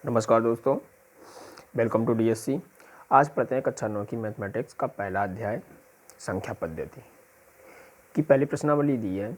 नमस्कार दोस्तों, welcome to DSC. आज पढ़ते हैं कक्षा 9 की मैथमेटिक्स का पहला अध्याय संख्या पद्धति की पहली प्रश्नावली दी है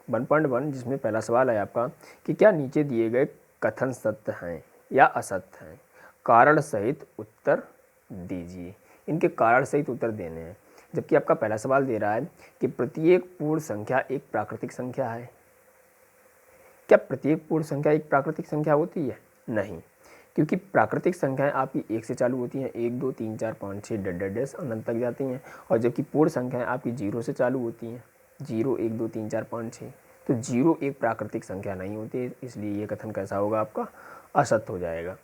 1.1, जिसमें पहला सवाल है आपका कि क्या नीचे दिए गए कथन सत्य हैं या असत्य हैं, कारण सहित उत्तर दीजिए। इनके कारण सहित उत्तर देने हैं। जबकि आपका पहला सवाल दे रहा है कि प्रत्येक पूर्ण संख्या एक प्राकृतिक संख्या है। क्या प्रत्येक पूर्ण संख्या एक प्राकृतिक संख्या होती है? नहीं, क्योंकि प्राकृतिक संख्याएं आपकी 1 से चालू होती हैं, 1 2 3 4 5 6 डैश अनंत तक जाती हैं। और जबकि पूर्ण संख्याएं आपकी 0 से चालू होती हैं, 0 1 2 3 4 5 6। तो 0 एक प्राकृतिक संख्या नहीं होती, इसलिए ये कथन कैसा होगा आपका? असत्य हो जाएगा।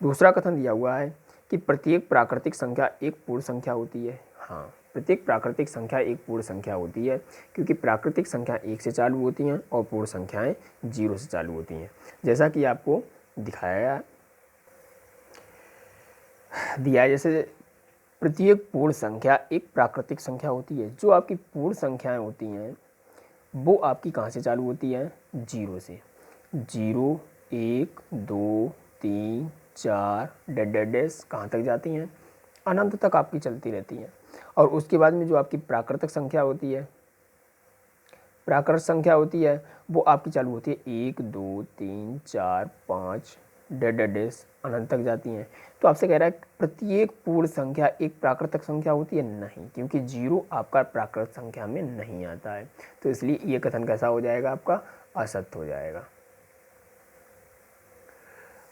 दूसरा कथन दिया हुआ है कि प्रत्येक प्राकृतिक संख्या एक पूर्ण संख्या होती है। हाँ, प्रत्येक प्राकृतिक संख्या एक पूर्ण संख्या होती है, क्योंकि प्राकृतिक संख्या 1 से चालू होती हैं और पूर्ण संख्याएं 0 से चालू होती हैं। जैसा कि आपको दिखाया दिया है, जैसे प्रत्येक पूर्ण संख्या एक प्राकृतिक संख्या होती है। जो आपकी पूर्ण संख्याएं होती हैं वो आपकी कहाँ से चालू होती हैं? 0 से। 0 1 2 3 4 डैश कहाँ तक जाती हैं? अनंत तक आपकी चलती रहती हैं। और उसके बाद में जो आपकी प्राकृतिक संख्या होती है, वो आपकी चालू होती है 1 2 3 4 5 डैश अनंत तक जाती हैं। तो आपसे कह रहा है प्रत्येक पूर्ण संख्या एक प्राकृतिक संख्या होती है? नहीं, क्योंकि 0 आपका प्राकृतिक संख्या में नहीं आता है। तो इसलिए ये कथन कैसा हो जाएगा आपका? असत्य हो जाएगा।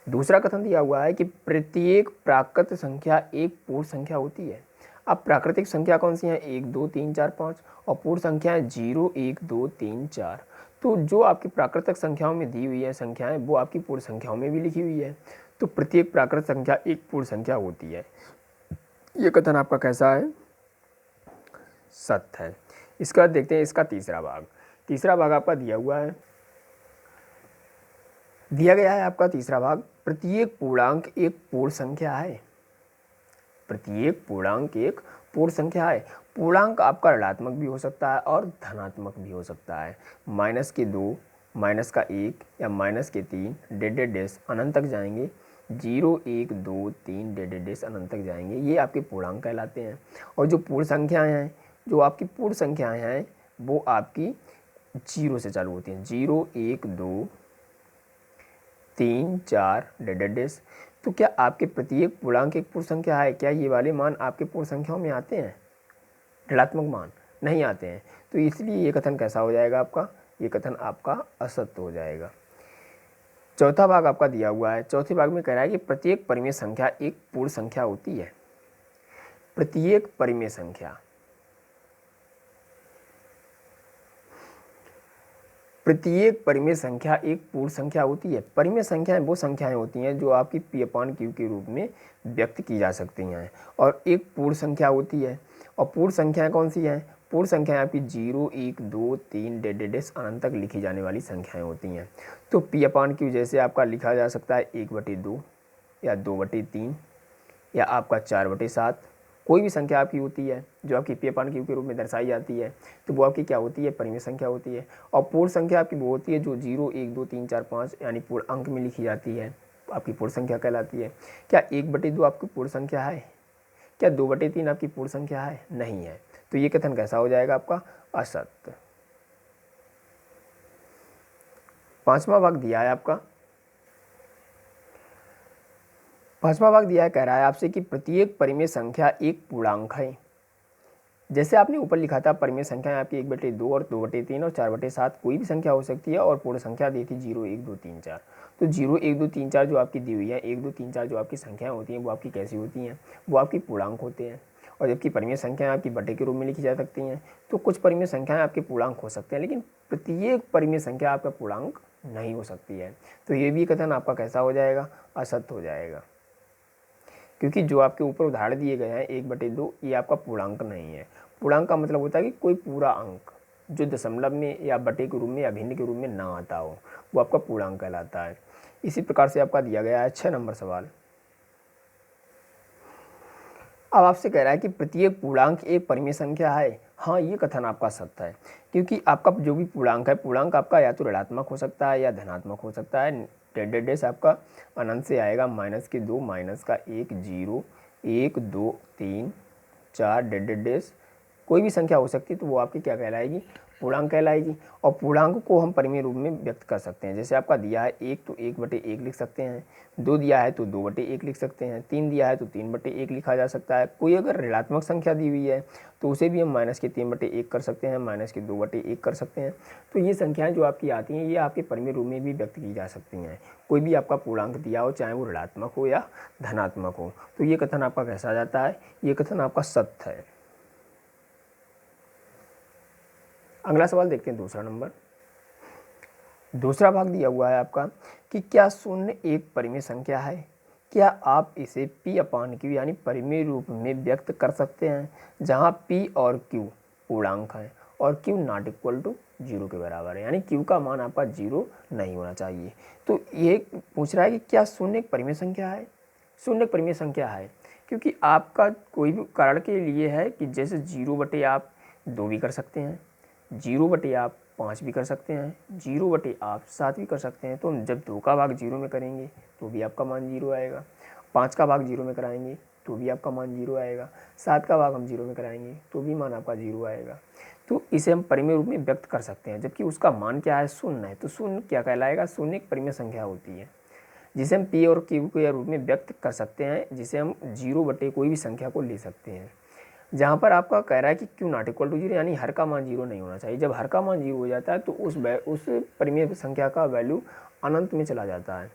दूसरा कथन दिया हुआ है कि प्रत्येक प्राकृतिक संख्या एक पूर्ण संख्या होती है। अब प्राकृतिक संख्या कौन सी है? 1 2 3 4 5 और पूर्ण संख्या है 0 1 2 3 4। तो जो आपकी प्राकृतिक संख्याओं में दी हुई है संख्याएं, वो आपकी पूर्ण संख्याओं में भी लिखी हुई है। तो प्रत्येक प्राकृतिक संख्या एक पूर्ण संख्या होती है। ये कथन आपका कैसा है? सत्य है। इसका देखते हैं इसका तीसरा भाग। तीसरा भाग आपका दिया गया है आपका तीसरा भाग, प्रत्येक पूर्णांक एक पूर्ण संख्या है। प्रत्येक पूर्णांक एक पूर्ण संख्या है। पूर्णांक आपका ऋणात्मक भी हो सकता है और धनात्मक भी हो सकता है। -2, -1 या -3 डैश अनंत तक जाएंगे। 0 1 2 3 डैश अनंत तक जाएंगे। ये आपके पूर्णांक कहलाते हैं। और जो पूर्ण संख्याएं हैं, वो आपकी 0 से चालू होती हैं। 0 1 2 3 4 डैश। तो क्या आपके प्रत्येक पूर्णांक एक पूर्ण संख्या है? क्या ये वाले मान आपके पूर्ण संख्याओं में आते हैं? ऋणात्मक मान नहीं आते हैं। तो इसलिए ये कथन कैसा हो जाएगा आपका? ये कथन आपका असत्य हो जाएगा। चौथा भाग आपका दिया हुआ है। चौथे भाग में कह रहा है कि प्रत्येक परिमेय संख्या एक पूर्ण संख्या होती है। प्रत्येक परिमेय संख्या एक पूर्ण संख्या होती है। परिमेय संख्याएं वो संख्याएं होती हैं जो आपकी P/Q के रूप में व्यक्त की जा सकती हैं, और एक पूर्ण संख्या होती है। और पूर्ण संख्याएं कौन सी हैं? पूर्ण संख्याएं आपकी 0 1 2 3 डैश अनंत तक लिखी जाने वाली संख्याएं होती हैं। तो P/Q जैसे आपका लिखा जा सकता है 1/2 या 2/3 या आपका 4/7। कोई भी संख्या आपकी होती है जो आपकी P/Q के रूप में दर्शाई जाती है, तो वो आपकी क्या होती है? परिमेय संख्या होती है। और पूर्ण संख्या आपकी वो होती है जो 0 1 2 3 4 5 यानी पूर्ण अंक में लिखी जाती है, आपकी पूर्ण संख्या कहलाती है। क्या 1/2 आपकी पूर्ण संख्या है? क्या 2/3 आपकी पूर्ण संख्या है? नहीं है। तो ये कथन कैसा हो जाएगा आपका? असत्य। पांचवा भाग दिया है आपका। कह रहा है आपसे कि प्रत्येक परिमेय संख्या एक पूर्णांक है। जैसे आपने ऊपर लिखा था परिमेय संख्याएं आपकी 1/2 और 2/3 और 4/7 कोई भी संख्या हो सकती है, और पूर्ण संख्या दी थी 0 1 2 3 4। तो 0 1 2 3 4 जो आपकी दी हुई है, 1 2 3 4 जो आपकी संख्याएं होती हैं वो आपकी कैसी होती हैं? वो आपकी पूर्णांक होते हैं। और जबकि परिमेय संख्याएं आपकी बटे के रूप में लिखी जा सकती हैं। तो कुछ परिमेय संख्याएं आपके पूर्णांक हो सकते हैं, लेकिन प्रत्येक परिमेय संख्या आपका पूर्णांक नहीं हो सकती है। तो ये भी कथन आपका कैसा हो जाएगा? असत्य हो जाएगा। क्योंकि जो आपके ऊपर उदाहरण दिए गए हैं 1/2, ये आपका पूर्णांक नहीं है। पूर्णांक का मतलब होता है कि कोई पूरा अंक जो दशमलव में या बटे के रूप में या भिन्न के रूप में ना आता हो, वो आपका पूर्णांक कहलाता है। इसी प्रकार से आपका दिया गया है 6 नंबर सवाल। अब आपसे कह रहा है कि प्रत्येक पूर्णांक एक परिमेय संख्या है। हाँ, ये कथन आपका सत्य है, क्योंकि आपका जो भी पूर्णांक है, पूर्णांक आपका या तो ऋणात्मक हो सकता है या धनात्मक हो सकता है। डेड डेश आपका अनंत से आएगा, -2 -1 0 1 2 3 4 डेड डेश कोई भी संख्या हो सकती है, तो वो आपकी क्या कहलाएगी, पूर्णांक कहलाएगी। और पूर्णांक को हम परिमेय रूप में व्यक्त कर सकते हैं। जैसे आपका दिया है 1 तो 1/1 लिख सकते हैं, 2 दिया है तो 2/1 लिख सकते हैं, 3 दिया है तो 3/1 लिखा जा सकता है। कोई अगर ऋणात्मक संख्या दी हुई है तो उसे भी हम -3/1 कर सकते हैं, -2/1 कर सकते हैं। तो ये संख्याएं जो आपकी आती हैं, ये आपके परिमेय रूप में भी व्यक्त की जा सकती हैं। कोई भी आपका पूर्णांक दिया हो, चाहे वो ऋणात्मक हो या धनात्मक हो, तो ये कथन आपका कैसा जाता है, ये कथन आपका सत्य है। अगला सवाल देखते हैं, दूसरा नंबर। दूसरा भाग दिया हुआ है आपका कि क्या शून्य एक परिमेय संख्या है? क्या आप इसे P/Q यानी परिमेय रूप में व्यक्त कर सकते हैं, जहां P और Q पूर्णांक हैं और Q नॉट इक्वल टू 0 के बराबर है, यानी Q का मान आपका 0 नहीं होना चाहिए। तो ये पूछ रहा है कि क्या शून्य एक परिमेय संख्या है? शून्य एक परिमेय संख्या है, क्योंकि आपका कोई भी कारण के लिए है कि जैसे 0 आप 2 भी कर सकते हैं, 0 आप 5 भी कर सकते हैं, 0 आप 7 भी कर सकते हैं। तो हम जब 2 का भाग 0 में करेंगे तो भी आपका मान 0 आएगा, 5 का भाग 0 में कराएंगे तो भी आपका मान 0 आएगा, 7 का भाग हम 0 में कराएंगे तो भी मान आपका 0 आएगा। तो इसे हम परिमेय रूप में व्यक्त कर सकते हैं, जबकि उसका मान क्या है, शून्य है। तो शून्य क्या कहलाएगा, शून्य एक परिमेय संख्या होती है जिसे हम P और Q के रूप में व्यक्त कर सकते हैं, जिसे हम 0 कोई भी संख्या को ले सकते हैं। जहाँ पर आपका कह रहा है कि Q नॉट इक्वल टू 0, यानी हर का मान 0 नहीं होना चाहिए। जब हर का मान 0 हो जाता है तो उस परिमेय संख्या का वैल्यू अनंत में चला जाता है।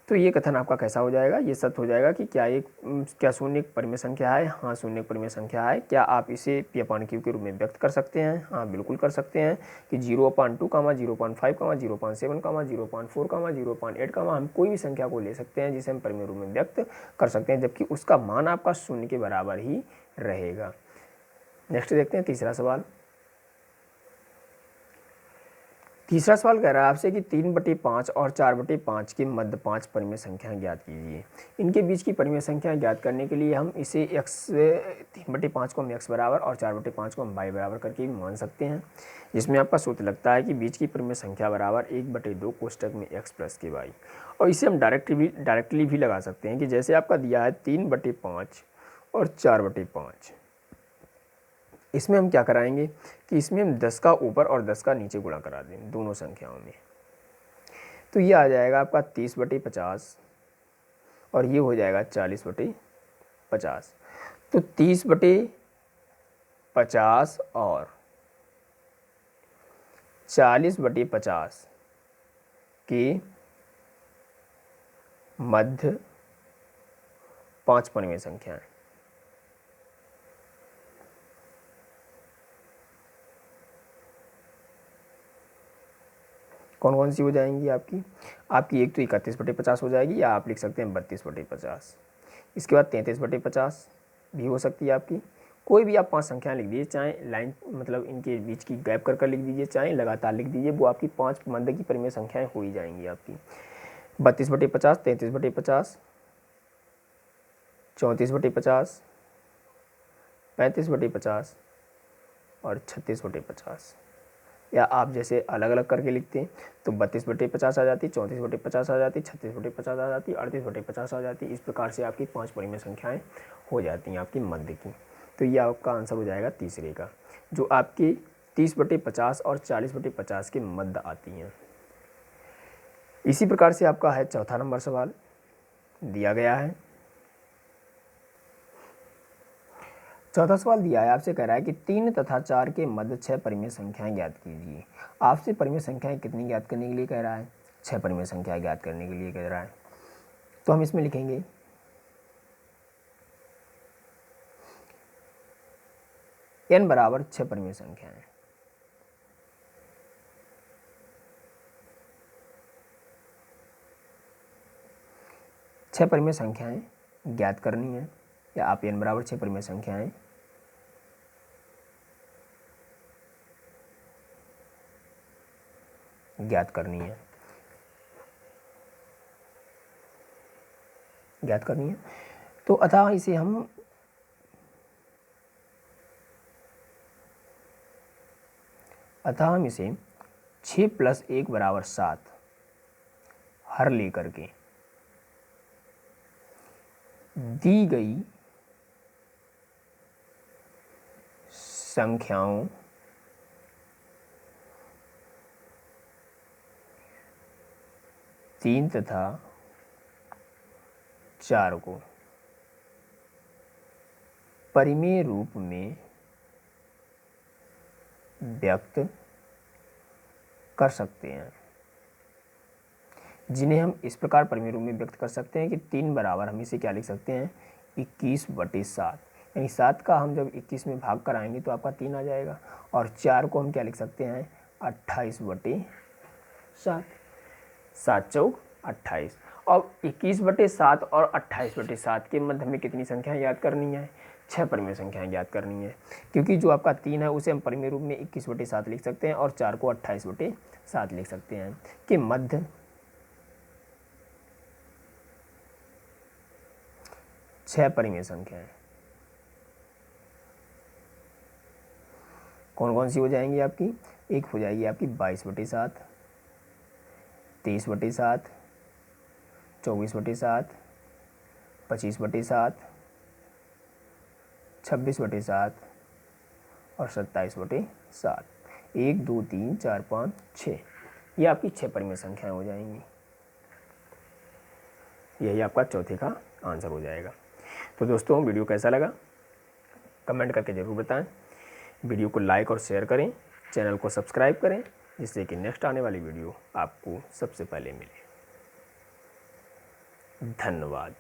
तो ये कथन आपका कैसा हो जाएगा, ये सत्य हो जाएगा कि क्या शून्य एक परिमेय संख्या है? हाँ, शून्य एक परिमेय संख्या है। क्या आप इसे P/Q के रूप में व्यक्त कर सकते हैं? हाँ, बिल्कुल कर सकते हैं कि 0/2, 0.5, 0.7, 0.4, 0.8, हम कोई भी संख्या को ले सकते हैं जिसे हम परिमेय रूप में व्यक्त कर सकते हैं, जबकि उसका मान आपका शून्य के बराबर ही रहेगा। नेक्स्ट देखते हैं तीसरा सवाल। तीसरा सवाल कह रहा है आपसे कि 3/5 और 4/5 के मध्य 5 परिमेय संख्याएं ज्ञात कीजिए। इनके बीच की परिमेय संख्याएं ज्ञात करने के लिए हम इसे 3/5 को हम x बराबर और 4/5 को हम y बराबर करके भी मान सकते हैं, जिसमें आपका सूत्र लगता है कि बीच की परिमेय संख्या बराबर 1/2 कोष्टक में x प्लस के y। और इसे हम डायरेक्टली भी लगा सकते हैं कि जैसे आपका दिया है 3/5 और 4/5, इसमें हम क्या कराएंगे कि इसमें हम 10 का ऊपर और 10 का नीचे गुणा करा दें दोनों संख्याओं में। तो ये आ जाएगा आपका 30/50 और ये हो जाएगा 40/50। तो 30/50 और 40/50 के मध्य 5 परिमेय संख्याएं। कौन कौन सी हो जाएंगी आपकी एक तो 31/50 हो जाएगी, या आप लिख सकते हैं 32/50। इसके बाद 33/50 भी हो सकती है आपकी। कोई भी आप 5 संख्याएं लिख दीजिए, चाहे लाइन मतलब इनके बीच की गैप कर लिख दीजिए, चाहे लगातार लिख दीजिए, वो आपकी 5 मध्य की परिमेय संख्याएं हो ही जाएंगी आपकी। 32/50, 33/50, 34/50, 35/50 और 36/50। या आप जैसे अलग अलग करके लिखते हैं तो 32/50 आ जाती, 34/50 आ जाती, 36/50 आ जाती, 38/50 आ जाती। इस प्रकार से आपकी 5 परिमेय संख्याएं हो जाती हैं आपकी मध्य की। तो ये आपका आंसर हो जाएगा तीसरे का, जो आपकी 30/50 और 40/50 के मध्य आती हैं। इसी प्रकार से आपका है चौथा नंबर सवाल दिया गया है। चौथा सवाल दिया है, आपसे कह रहा है कि 3 तथा 4 के मध्य 6 परिमेय संख्याएं ज्ञात कीजिए। आपसे परिमेय संख्याएं कितनी ज्ञात करने के लिए कह रहा है? 6 परिमेय संख्याएं ज्ञात करने के लिए कह रहा है। तो हम इसमें लिखेंगे n बराबर 6 परिमेय संख्याएं। छह परिमेय संख्याएं ज्ञात करनी है, या आप n बराबर 6 परिमेय संख्याएं ज्ञात करनी है। तो अतः इसे हम अतः हम इसे 6 + 1 = 7 हर लेकर के दी गई संख्याओं तीन तथा 4 को परिमेय रूप में व्यक्त कर सकते हैं, जिन्हें हम इस प्रकार परिमेय रूप में व्यक्त कर सकते हैं कि 3 बराबर हम इसे क्या लिख सकते हैं, 21/7। यानी 7 का हम जब 21 में भाग कराएंगे तो आपका 3 आ जाएगा, और 4 को हम क्या लिख सकते हैं, 28/7। 7 चौक 28। और 21/7 और 28/7 के मध्य हमें कितनी संख्याएं याद करनी है, 6 परिमेय संख्याएं याद करनी है, क्योंकि जो आपका 3 है उसे हम परिमेय रूप में 21/7 लिख सकते हैं और 4 को 28/7 लिख सकते हैं कि मध्य 6 परिमेय संख्याएं कौन कौन सी हो जाएंगी आपकी, एक हो जाएगी आपकी 22/7, 23/7, 24/7, 25/7, 26/7 और 27/7। 1 2 3 4 5 6, ये आपकी 6 परिमेय संख्याएं हो जाएंगी। यही आपका चौथे का आंसर हो जाएगा। तो दोस्तों वीडियो कैसा लगा कमेंट करके ज़रूर बताएं। वीडियो को लाइक और शेयर करें, चैनल को सब्सक्राइब करें, जिससे कि नेक्स्ट आने वाली वीडियो आपको सबसे पहले मिले। धन्यवाद।